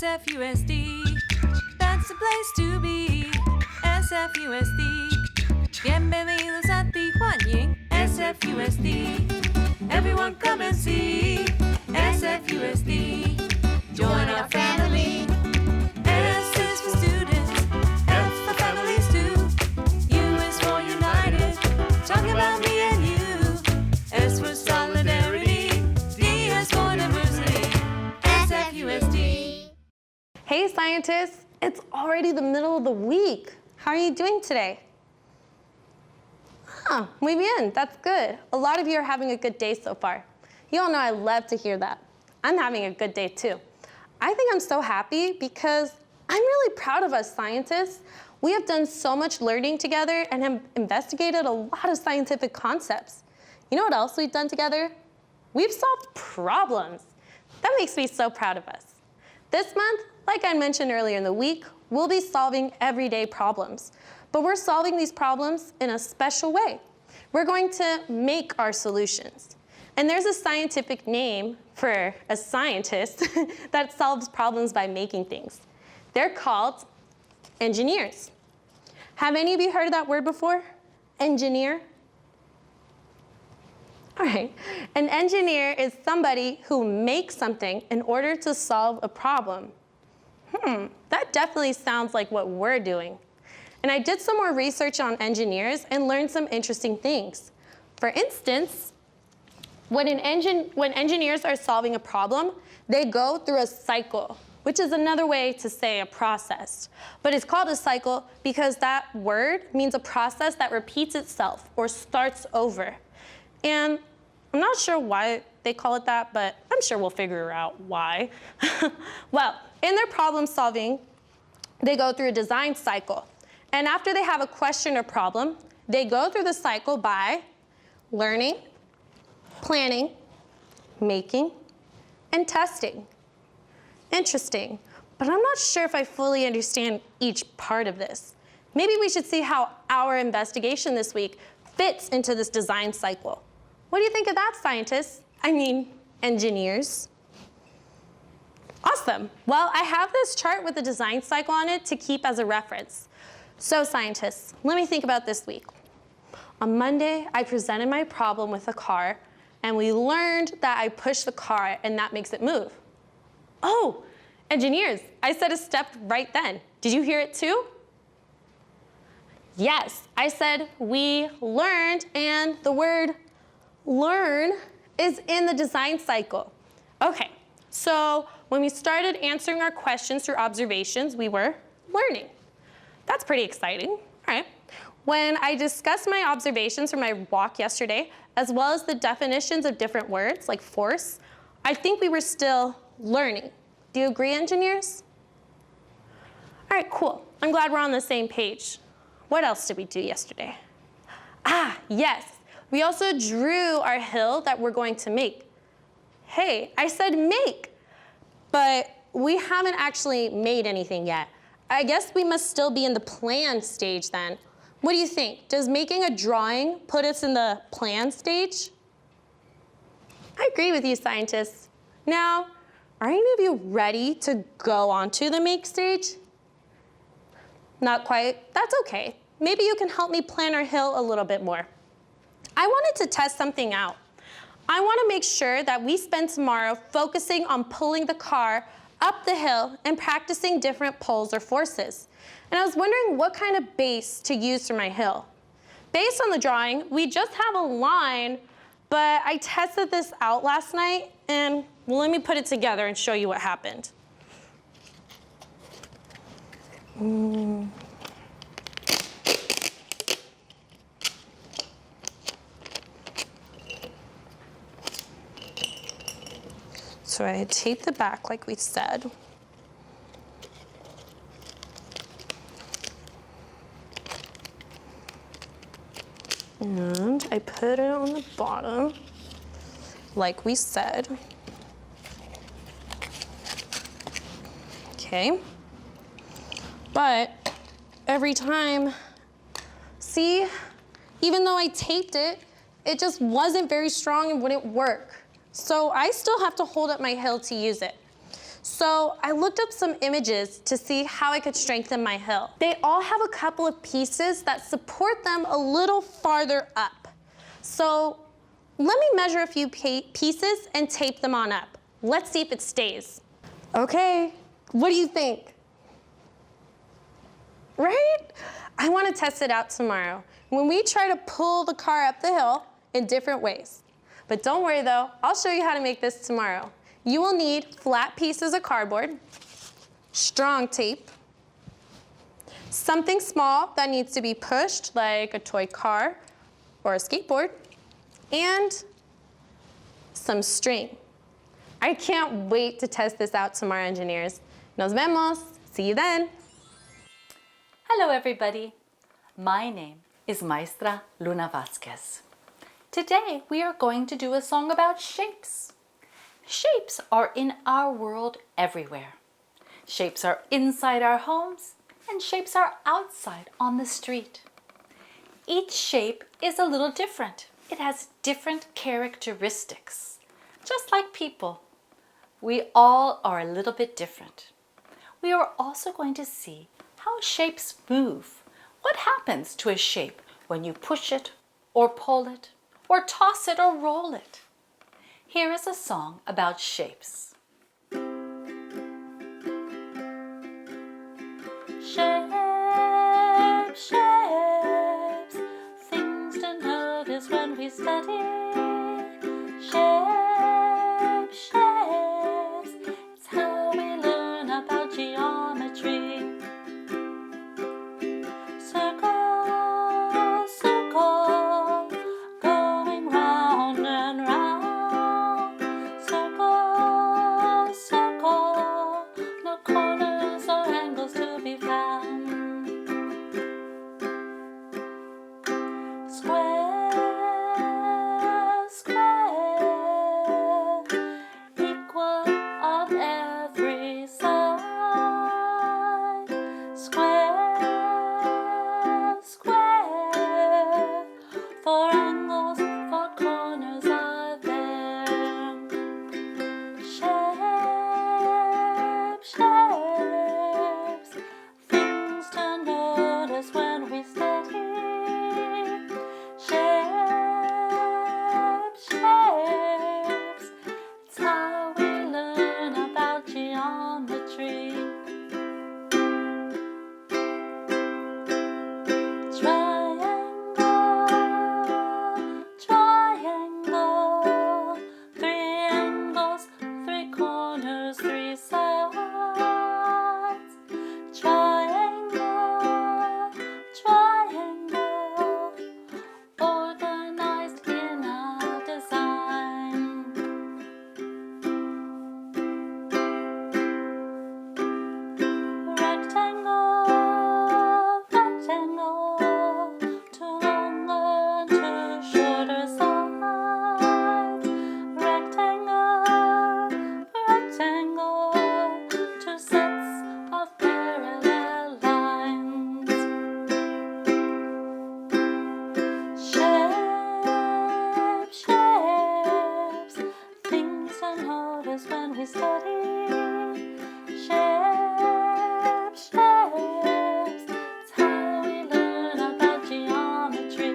SFUSD, that's the place to be. SFUSD, bienvenidos a ti, Juan SFUSD, everyone come and see. SFUSD, join our family. S is for students, F for families too. U is for united, talking about me and you. S for solidarity, D is for diversity. SFUSD. Hey scientists, it's already the middle of the week. How are you doing today? Muy bien, that's good. A lot of you are having a good day so far. You all know I love to hear that. I'm having a good day too. I think I'm so happy because I'm really proud of us scientists. We have done so much learning together and have investigated a lot of scientific concepts. You know what else we've done together? We've solved problems. That makes me so proud of us. This month, like I mentioned earlier in the week, we'll be solving everyday problems. But we're solving these problems in a special way. We're going to make our solutions. And there's a scientific name for a scientist that solves problems by making things. They're called engineers. Have any of you heard of that word before? Engineer? All right, an engineer is somebody who makes something in order to solve a problem. That definitely sounds like what we're doing. And I did some more research on engineers and learned some interesting things. For instance, when engineers are solving a problem, they go through a cycle, which is another way to say a process. But it's called a cycle because that word means a process that repeats itself or starts over. And I'm not sure why they call it that, but I'm sure we'll figure out why. Well, in their problem solving, they go through a design cycle. And after they have a question or problem, they go through the cycle by learning, planning, making, and testing. Interesting, but I'm not sure if I fully understand each part of this. Maybe we should see how our investigation this week fits into this design cycle. What do you think of that, scientists? I mean, engineers. Awesome. Well, I have this chart with the design cycle on it to keep as a reference. So scientists, let me think about this week. On Monday, I presented my problem with a car, and we learned that I push the car and that makes it move. Oh, engineers, I said a step right then. Did you hear it too? Yes, I said we learned, and the word learn is in the design cycle. Okay, so when we started answering our questions through observations, we were learning. That's pretty exciting, all right. When I discussed my observations from my walk yesterday, as well as the definitions of different words like force, I think we were still learning. Do you agree, engineers? All right, cool. I'm glad we're on the same page. What else did we do yesterday? Yes. We also drew our hill that we're going to make. Hey, I said make, but we haven't actually made anything yet. I guess we must still be in the plan stage then. What do you think? Does making a drawing put us in the plan stage? I agree with you, scientists. Now, are any of you ready to go on to the make stage? Not quite. That's okay. Maybe you can help me plan our hill a little bit more. I wanted to test something out. I want to make sure that we spend tomorrow focusing on pulling the car up the hill and practicing different pulls or forces. And I was wondering what kind of base to use for my hill. Based on the drawing, we just have a line, but I tested this out last night, and well, let me put it together and show you what happened. So I taped the back like we said. And I put it on the bottom like we said. Okay. But every time, see, even though I taped it, it just wasn't very strong and wouldn't work. So I still have to hold up my hill to use it. So I looked up some images to see how I could strengthen my heel. They all have a couple of pieces that support them a little farther up. So let me measure a few pieces and tape them on up. Let's see if it stays. Okay, what do you think? Right? I want to test it out tomorrow when we try to pull the car up the hill in different ways. But don't worry though, I'll show you how to make this tomorrow. You will need flat pieces of cardboard, strong tape, something small that needs to be pushed like a toy car or a skateboard, and some string. I can't wait to test this out tomorrow, engineers. Nos vemos. See you then. Hello, everybody. My name is Maestra Luna Vasquez. Today, we are going to do a song about shapes. Shapes are in our world everywhere. Shapes are inside our homes, and shapes are outside on the street. Each shape is a little different. It has different characteristics. Just like people, we all are a little bit different. We are also going to see how shapes move. What happens to a shape when you push it or pull it or toss it or roll it? Here is a song about shapes. Shapes, shapes, things to notice when we study. Shapes, shapes, it's how we learn about geometry. Circle, circle, going round and round. Circle, circle, no corners or angles to be found. Square, square, equal on every side. Square, square, four angles, four corners are there. Shapes, shapes, things to notice when we study. Shapes, shapes, it's how we learn about geometry. Triangle, triangle, three angles, three corners, three sides. Triangle, triangle, organized in our design. Rectangle, rectangle, two longer and two shorter sides. Rectangle, rectangle, two sets of parallel lines. Shapes, shapes, things to notice when we study. Shapes, shapes, it's how we learn about geometry.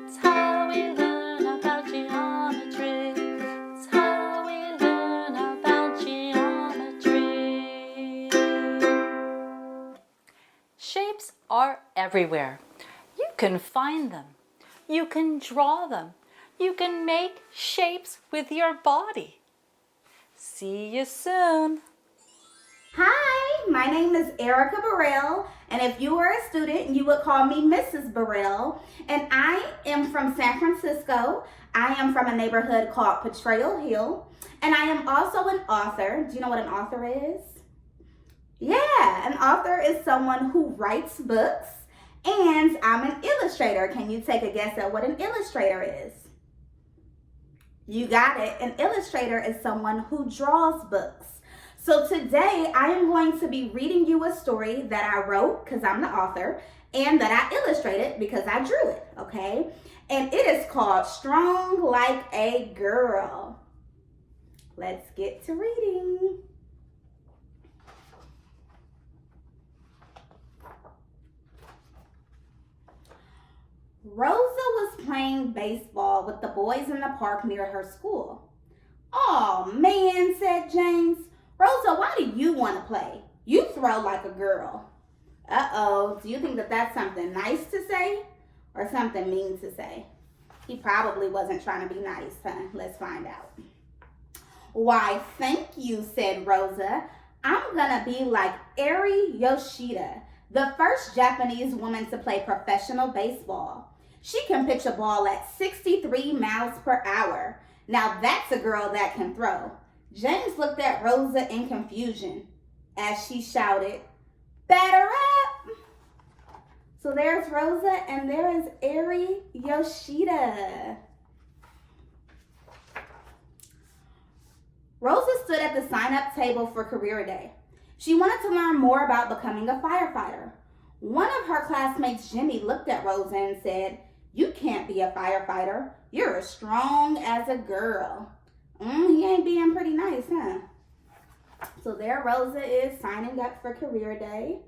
It's how we learn about geometry. It's how we learn about geometry. Shapes are everywhere. You can find them. You can draw them. You can make shapes with your body. See you soon. Hi, my name is Erica Burrell, and if you were a student, you would call me Mrs. Burrell, and I am from San Francisco. I am from a neighborhood called Potrero Hill, and I am also an author. Do you know what an author is? Yeah, an author is someone who writes books, and I'm an illustrator. Can you take a guess at what an illustrator is? You got it. An illustrator is someone who draws books. So today I am going to be reading you a story that I wrote because I'm the author and that I illustrated because I drew it, okay? And it is called Strong Like a Girl. Let's get to reading. Rosa was playing baseball with the boys in the park near her school. "Oh man," said James. "Rosa, why do you want to play? You throw like a girl." Uh-oh, do you think that that's something nice to say or something mean to say? He probably wasn't trying to be nice, huh? Let's find out. "Why, thank you," said Rosa. "I'm gonna be like Eri Yoshida, the first Japanese woman to play professional baseball. She can pitch a ball at 63 miles per hour. Now that's a girl that can throw." James looked at Rosa in confusion as she shouted, "Batter up!" So there's Rosa and there is Eri Yoshida. Rosa stood at the sign-up table for career day. She wanted to learn more about becoming a firefighter. One of her classmates, Jimmy, looked at Rosa and said, "You can't be a firefighter. You're as strong as a girl." He ain't being pretty nice, huh? So there Rosa is signing up for career day.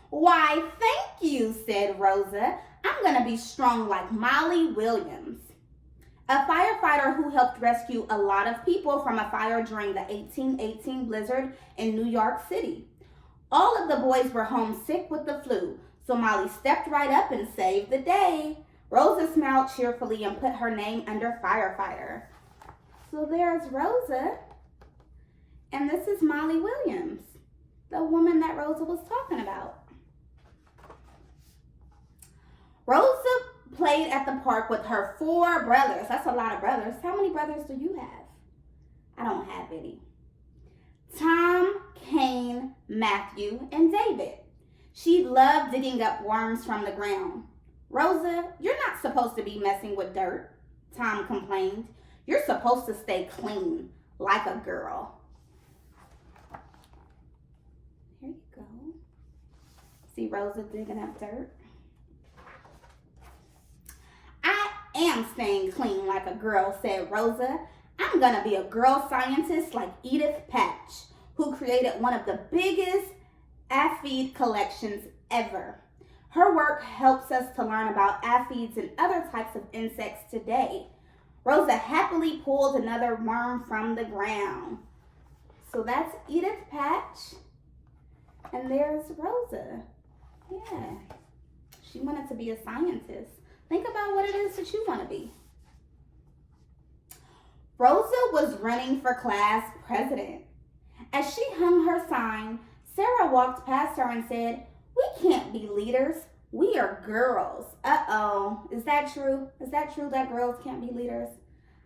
"Why, thank you," said Rosa. "I'm going to be strong like Molly Williams, a firefighter who helped rescue a lot of people from a fire during the 1818 blizzard in New York City. All of the boys were homesick with the flu, so Molly stepped right up and saved the day." Rosa smiled cheerfully and put her name under firefighter. So there's Rosa, and this is Molly Williams, the woman that Rosa was talking about. Rosa played at the park with her 4 brothers. That's a lot of brothers. How many brothers do you have? I don't have any. Tom, Cain, Matthew, and David. She loved digging up worms from the ground. "Rosa, you're not supposed to be messing with dirt," Tom complained. "You're supposed to stay clean, like a girl." Here you go. See Rosa digging up dirt? "I am staying clean like a girl," said Rosa. "I'm gonna be a girl scientist like Edith Patch, who created one of the biggest aphid collections ever. Her work helps us to learn about aphids and other types of insects today." Rosa happily pulled another worm from the ground. So that's Edith Patch. And there's Rosa. Yeah. She wanted to be a scientist. Think about what it is that you want to be. Rosa was running for class president. As she hung her sign, Sarah walked past her and said, "We can't be leaders. We are girls." Uh-oh. Is that true? Is that true that girls can't be leaders?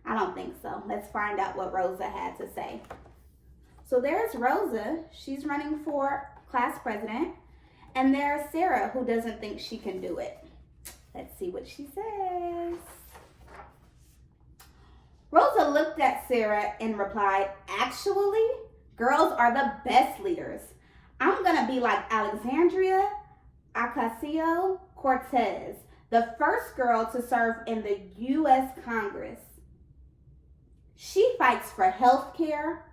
I don't think so. Let's find out what Rosa had to say. So there's Rosa. She's running for class president. And there's Sarah, who doesn't think she can do it. Let's see what she says. Rosa looked at Sarah and replied, "Actually, girls are the best leaders. I'm going to be like Alexandria Ocasio-Cortez, the first girl to serve in the U.S. Congress. She fights for health care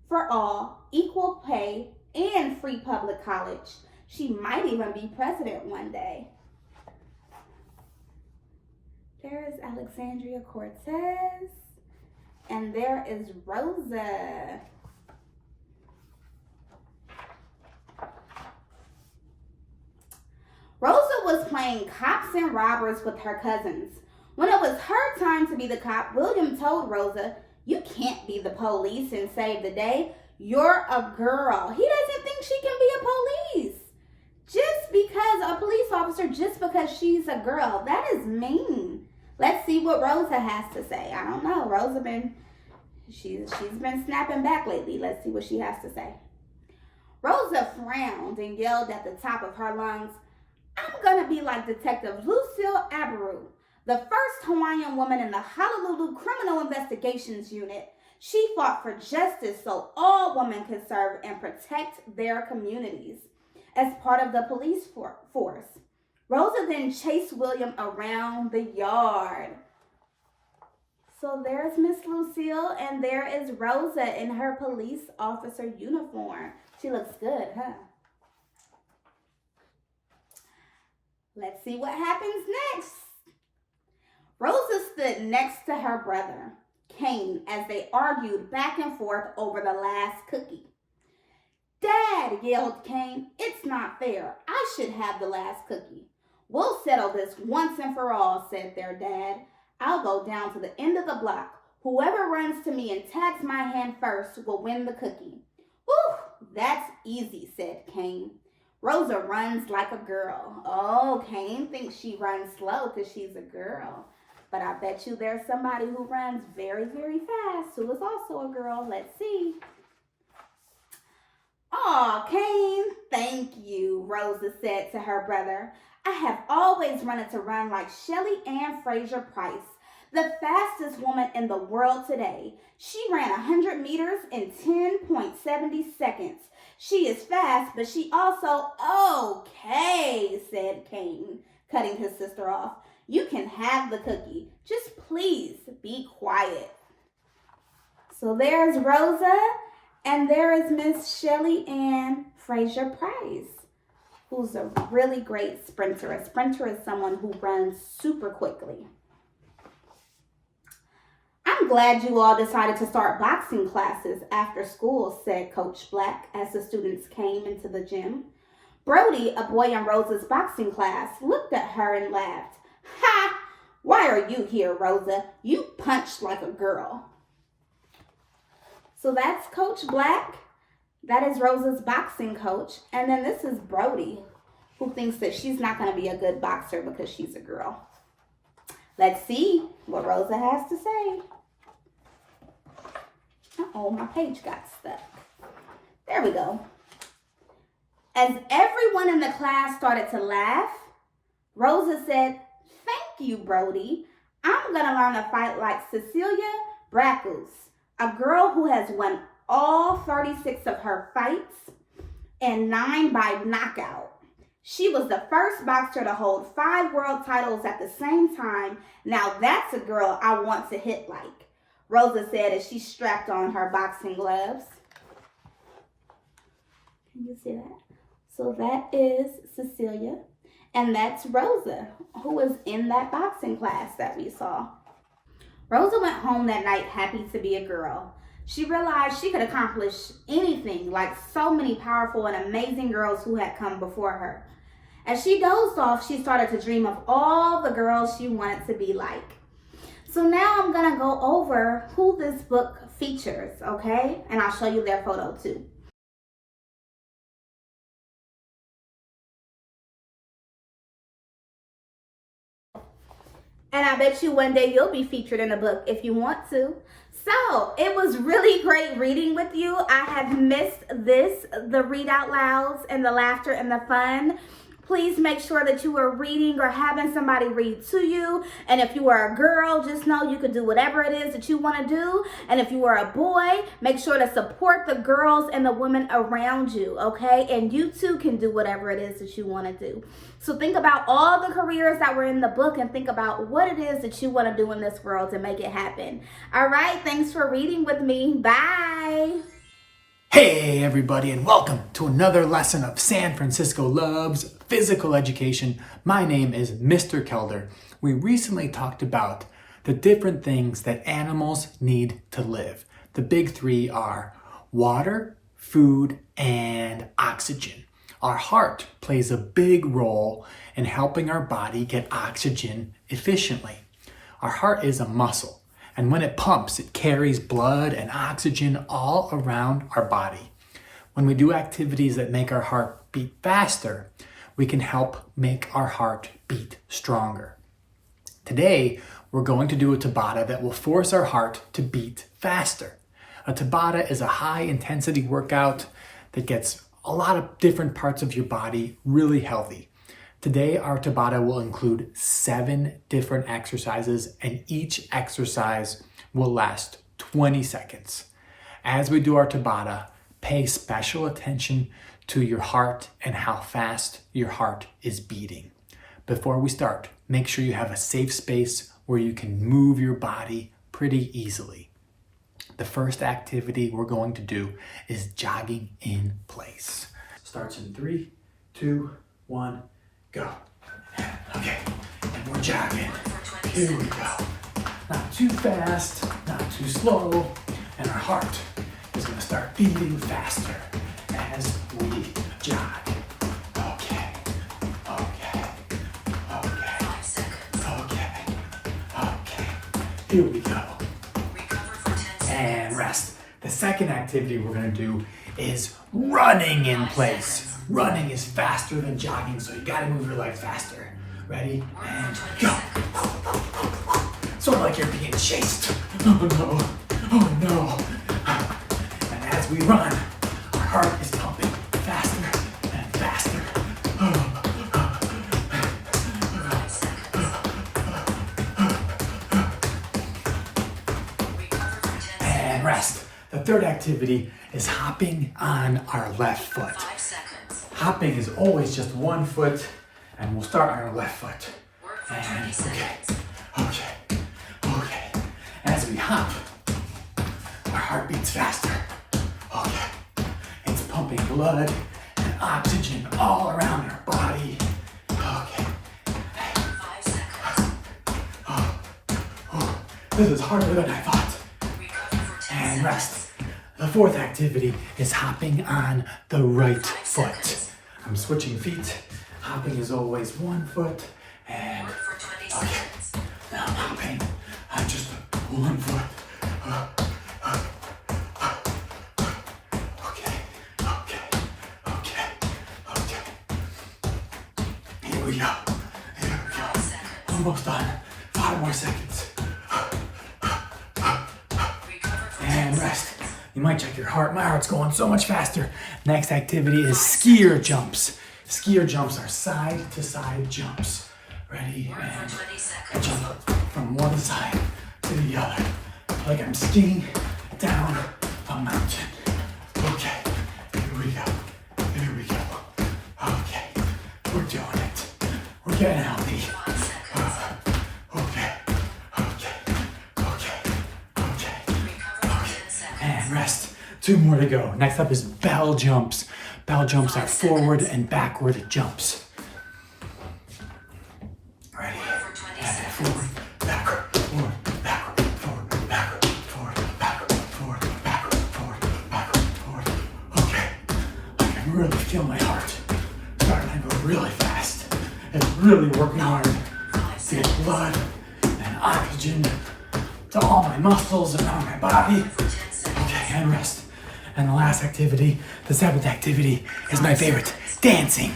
for all, equal pay, and free public college. She might even be president one day." There is Alexandria Cortez, and there is Rosa. Rosa was playing cops and robbers with her cousins. When it was her time to be the cop, William told Rosa, "You can't be the police and save the day. You're a girl." He doesn't think she can be a police. Just because a police officer, just because she's a girl. That is mean. Let's see what Rosa has to say. I don't know. She's been snapping back lately. Let's see what she has to say. Rosa frowned and yelled at the top of her lungs, "I'm going to be like Detective Lucille Abreu, the first Hawaiian woman in the Honolulu Criminal Investigations Unit. She fought for justice so all women could serve and protect their communities as part of the police force." Rosa then chased William around the yard. So there's Miss Lucille, and there is Rosa in her police officer uniform. She looks good, huh? Let's see what happens next. Rosa stood next to her brother, Cain, as they argued back and forth over the last cookie. Dad, yelled Cain, it's not fair. I should have the last cookie. We'll settle this once and for all, said their dad. I'll go down to the end of the block. Whoever runs to me and tags my hand first will win the cookie. Whew, that's easy, said Cain. Rosa runs like a girl. Oh, Cain thinks she runs slow because she's a girl. But I bet you there's somebody who runs very, very fast who is also a girl. Let's see. Aw, Cain, thank you, Rosa said to her brother. I have always wanted to run like Shelley Ann Fraser Price, the fastest woman in the world today. She ran 100 meters in 10.70 seconds. She is fast, but she also, okay, said Cain, cutting his sister off. You can have the cookie. Just please be quiet. So there's Rosa, and there is Miss Shelley Ann Fraser Price, who's a really great sprinter. A sprinter is someone who runs super quickly. I'm glad you all decided to start boxing classes after school, said Coach Black as the students came into the gym. Brody, a boy in Rosa's boxing class, looked at her and laughed. Ha! Why are you here, Rosa? You punched like a girl. So that's Coach Black. That is Rosa's boxing coach. And then this is Brody, who thinks that she's not going to be a good boxer because she's a girl. Let's see what Rosa has to say. Uh-oh, my page got stuck. There we go. As everyone in the class started to laugh, Rosa said, thank you, Brody. I'm going to learn to fight like Cecilia Brækhus, a girl who has won all 36 of her fights and 9 by knockout. She was the first boxer to hold 5 world titles at the same time. Now that's a girl I want to hit like, Rosa said as she strapped on her boxing gloves. Can you see that? So that is Cecilia, and that's Rosa, who was in that boxing class that we saw. Rosa went home that night happy to be a girl. She realized she could accomplish anything like so many powerful and amazing girls who had come before her. As she dozed off, she started to dream of all the girls she wanted to be like. So now I'm going to go over who this book features, okay? And I'll show you their photo too. And I bet you one day you'll be featured in a book if you want to. So it was really great reading with you. I have missed the read out louds and the laughter and the fun. Please make sure that you are reading or having somebody read to you. And if you are a girl, just know you can do whatever it is that you want to do. And if you are a boy, make sure to support the girls and the women around you, okay? And you too can do whatever it is that you want to do. So think about all the careers that were in the book and think about what it is that you want to do in this world to make it happen. All right, thanks for reading with me. Bye. Hey everybody, and welcome to another lesson of San Francisco Loves Physical Education. My name is Mr. Kelder. We recently talked about the different things that animals need to live. The big 3 are water, food, and oxygen. Our heart plays a big role in helping our body get oxygen efficiently. Our heart is a muscle. And when it pumps, it carries blood and oxygen all around our body. When we do activities that make our heart beat faster, we can help make our heart beat stronger. Today, we're going to do a Tabata that will force our heart to beat faster. A Tabata is a high-intensity workout that gets a lot of different parts of your body really healthy. Today, our Tabata will include 7 different exercises, and each exercise will last 20 seconds. As we do our Tabata, pay special attention to your heart and how fast your heart is beating. Before we start, make sure you have a safe space where you can move your body pretty easily. The first activity we're going to do is jogging in place. Starts in 3, 2, 1, go. Okay, and we're jogging. Here we go. Not too fast, not too slow, and our heart is gonna start beating faster as we jog. Okay, okay, okay, 5 seconds. okay, okay. Here we go. Recover for 10 seconds. And rest. The second activity we're gonna do is running in place. Running is faster than jogging, so you gotta move your legs faster. Ready? And go. Sort of like you're being chased. Oh no, oh no. And as we run, our heart is pumping faster and faster. And rest. The third activity is hopping on our left foot. 5 seconds. Hopping is always just one foot, and we'll start on our left foot. Work for And 20 okay, seconds. okay, okay. As we hop, our heart beats faster. Okay, it's pumping blood and oxygen all around our body. Okay, 5 seconds. this is harder than I thought. Recover for 10 And seconds. rest. The fourth activity is hopping on the right foot. I'm switching feet. Hopping is always one foot, and Work for 20 okay. seconds. Now I'm hopping on just one foot. Okay, okay, okay, okay. Here we go. Here we go. 5 seconds. Almost done. 5 more seconds. Recover for 10 And seconds. rest. You might check your heart. My heart's going so much faster. Next activity is skier jumps. Skier jumps are side to side jumps. Ready? Work And for 20 I seconds. jump from one side to the other, like I'm skiing down a mountain. Okay, here we go. Here we go. Okay, we're doing it. We're getting healthy. 5 seconds. Okay, okay, okay, okay. Recover for 10 seconds. And rest. 2 more to go. Next up is bell jumps. Bell jumps are forward and backward jumps. Ready? For 20 And seconds. forward, backward, forward, backward, forward, backward, forward, backward, forward, backward, forward, backward, forward. Okay. I can really feel my heart starting to go really fast. It's really working hard 5 to get seconds. blood and oxygen to all my muscles around my body. For 10 seconds. Okay, and rest. And the last activity, the seventh activity, is my favorite, dancing.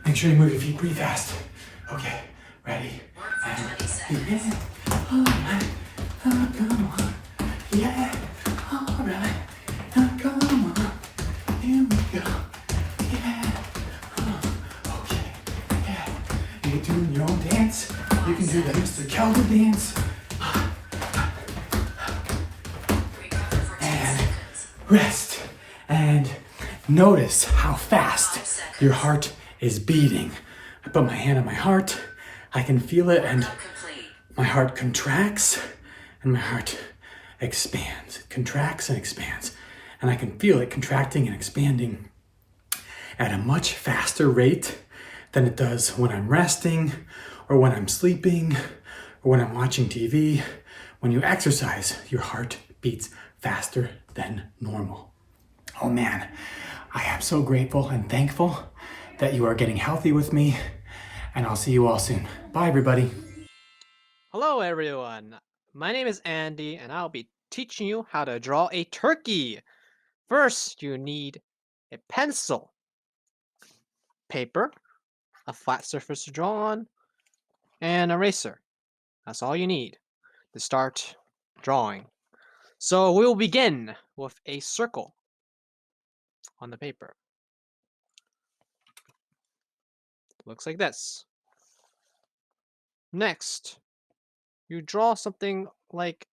Make sure you move your feet pretty fast. Okay, ready? Work for And 20 seconds. yeah, all right, oh, come on, yeah, all right, oh, come on, here we go, yeah, okay, yeah. You're doing your own dance. You can do the Mr. Kelder dance. Recover for 10 And seconds. rest and notice how fast your heart is beating. I put my hand on my heart, I can feel it, and Complete. my heart contracts and my heart expands. It contracts and expands, and I can feel it contracting and expanding at a much faster rate than it does when I'm resting or when I'm sleeping or when I'm watching TV. When you exercise, your heart beats faster than normal. Oh man, I am so grateful and thankful that you are getting healthy with me, and I'll see you all soon. Bye, everybody. Hello everyone, my name is Andy and I'll be teaching you how to draw a turkey. First, you need a pencil, paper, a flat surface to draw on, and an eraser. That's all you need to start drawing. So we'll begin with a circle on the paper. Looks like this. Next, you draw something like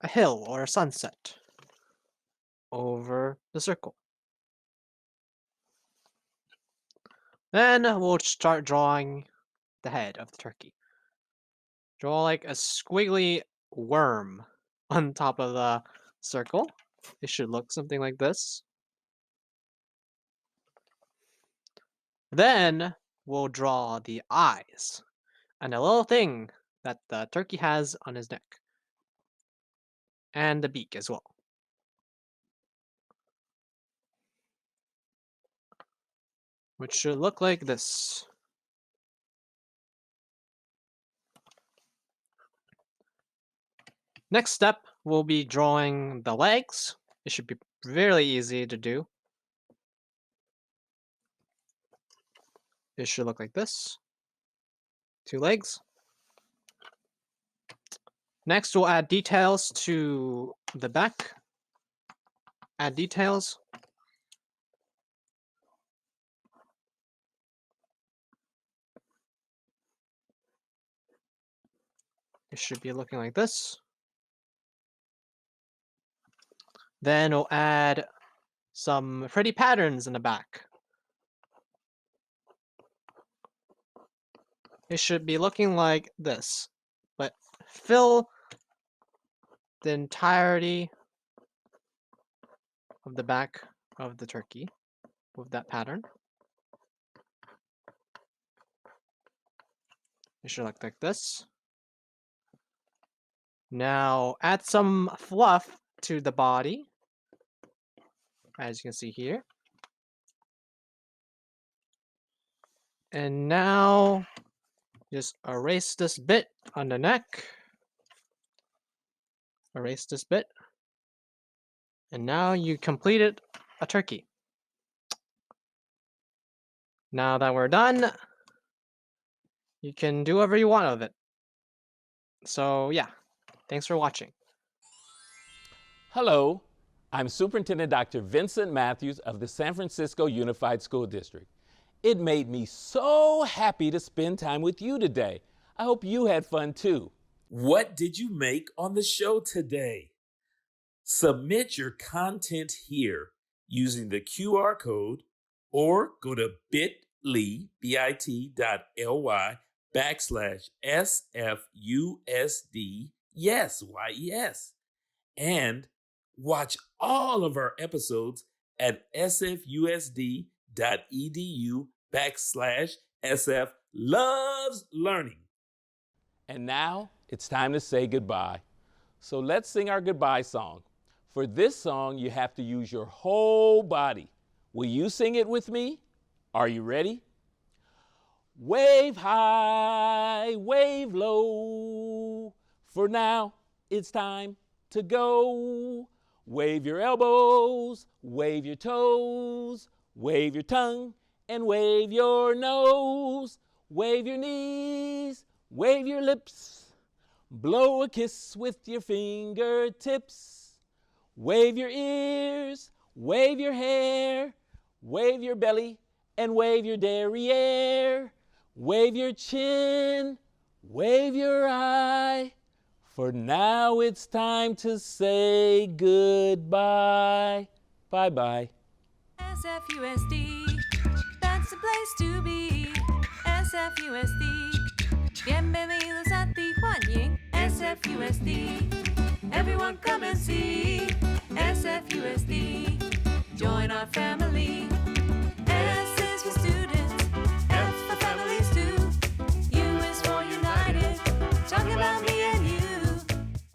a hill or a sunset over the circle. Then we'll start drawing the head of the turkey. Draw like a squiggly worm on top of the circle. It should look something like this. Then we'll draw the eyes and a little thing that the turkey has on his neck, and the beak as well. Which should look like this. Next step, we'll be drawing the legs. It should be really easy to do. It should look like this. 2 legs. Next, we'll add details to the back. Add details. It should be looking like this. Then we'll add some pretty patterns in the back. It should be looking like this, but fill the entirety of the back of the turkey with that pattern. It should look like this. Now add some fluff to the body, as you can see here. And now just erase this bit on the neck. Erase this bit. And now you completed a turkey. Now that we're done, you can do whatever you want with it. So yeah, thanks for watching. Hello, I'm Superintendent Dr. Vincent Matthews of the San Francisco Unified School District. It made me so happy to spend time with you today. I hope you had fun too. What did you make on the show today? Submit your content here using the QR code or go to bit.ly, bit.ly/SFUSD, yes, why yes, and watch all of our episodes at sfusd.edu/SF-loves-learning. And now it's time to say goodbye. So let's sing our goodbye song. For this song, you have to use your whole body. Will you sing it with me? Are you ready? Wave high, wave low. For now, it's time to go. Wave your elbows, wave your toes, wave your tongue, and wave your nose. Wave your knees, wave your lips. Blow a kiss with your fingertips. Wave your ears, wave your hair, wave your belly, and wave your derriere. Wave your chin, wave your eye. For now it's time to say goodbye. Bye-bye. SFUSD, that's the place to be. SFUSD, bienvenidos a ti, 欢迎 SFUSD. Everyone come and see SFUSD. Join our family.